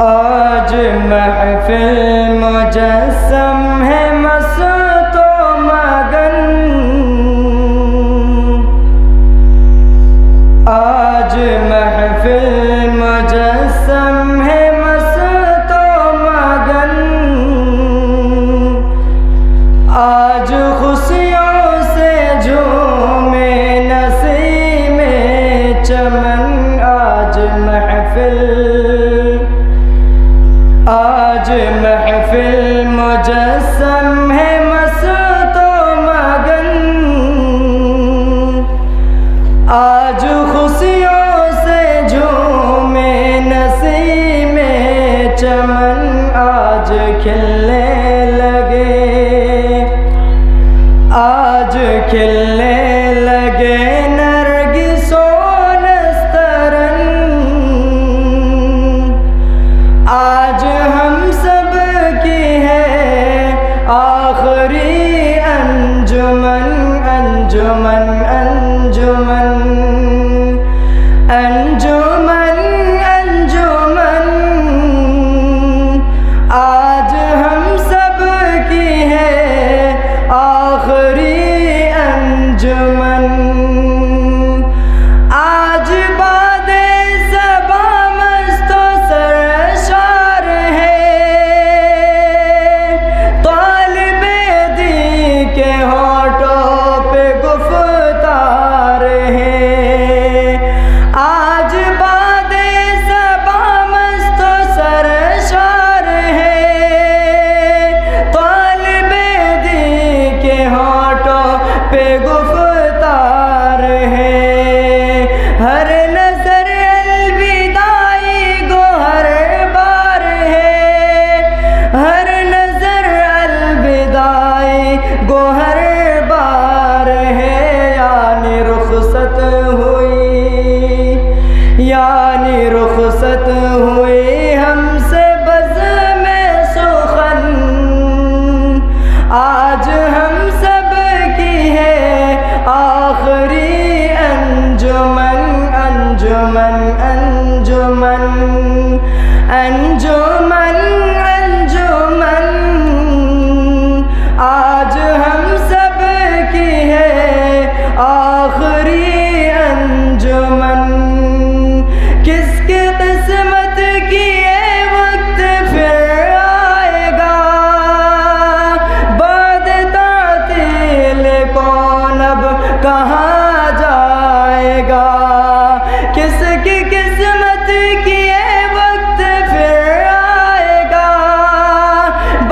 आज महफिल मुजस्सम है मस्तो मगन, आज महफिल मुजस्सम है मस्तो मगन, आज खुशियों से झूमे नसीमे चमन, आज महफिल मुजस्सम है मस्तो मगन, आज खुशियों से झूमे नसीमे चमन, आज खिलने लगे, आज खिलने लगे नरगिसो नस्तरन, आज हम सब की है आखिरी अंजुमन, अंजुमन अंजुमन अंजुमन अंजुमन, आज हम सब की है आखिरी अंजुमन, आज बादे सबा मस्तो सरशार है, तालिबे दी के होठों पे गुफ्तार है, आज बादे सबा मस्तो सरशार है, तालिबे दी के होठों पे गुफ्तार है, हर नजर अलविदाई गो हर बार है, हर नजर अलविदाई गो हर बार है, यानी रुखसत हुई, यानी रुखसत हुई हमसे बज़ में सुखन, आज हम सब की है आखिरी अंजुमन, अंजुमन अंजुमन अंजुमन अंजुमन, आज हम सब की है आखिरी अंजुमन, किसकी किस्मत की ये वक्त फिर आएगा, बाद तातील कौन अब कहाँ जाएगा, किसकी किस्मत की ये वक्त फिर आएगा,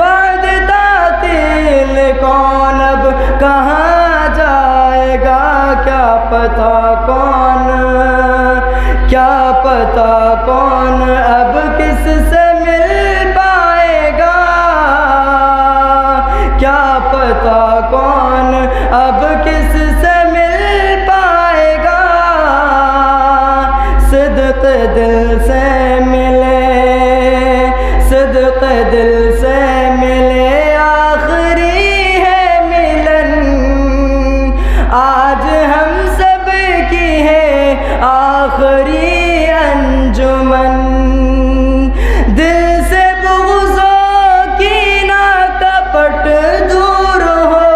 बाद तातील कौन अब कहाँ जाएगा, क्या पता कौन, क्या पता कौन अब किससे मिल पाएगा, क्या पता कौन अब किससे मिल पाएगा, सिद्क़ दिल से मिले, सिद्क़ दिल से मिले आखिरी है मिलन, आज हम सब की है आखिरी अंजुमन, दिल से बुग़्ज़ो कीना कपट दूर हो,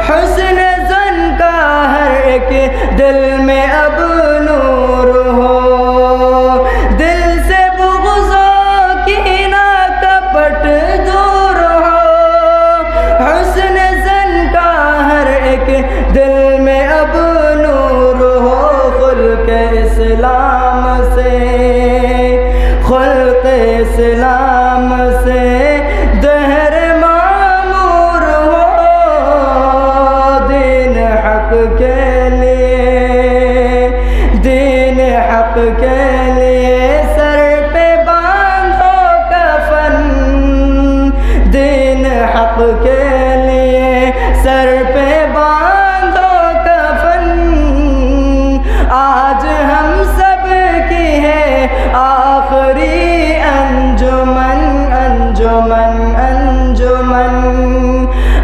हुस्न ज़न का हर एक दिल में अब नूर हो, दिल से बुग़्ज़ो कीना कपट दूर हो, हुस्न ज़न का हर एक दिल में अब नूर हो, खुल्क़ इस्लाम से, खुल्क़ इस्लाम से दहर मामूर हो, दीन हक़ के लिए, दीन हक़ के लिए सर पे बांधो कफन, दीन हक़ के लिए सर पे बांधो कफन, आज हम सब की है आखिरी अंजुमन, अंजुमन अंजुमन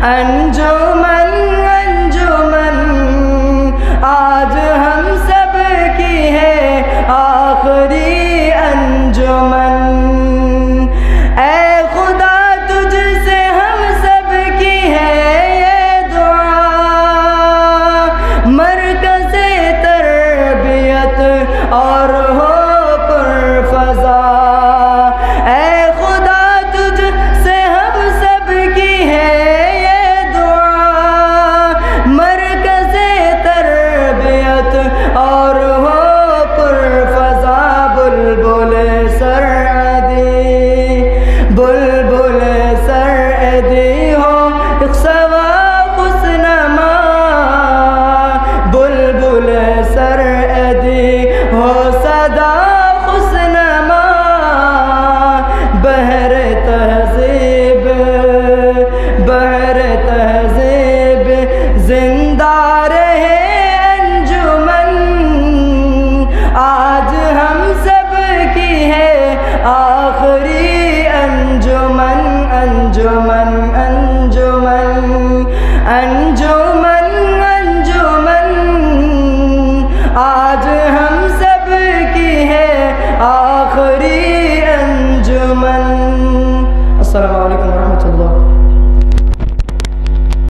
अंजुमन अंजुमन, आज हम सब की है आखिरी और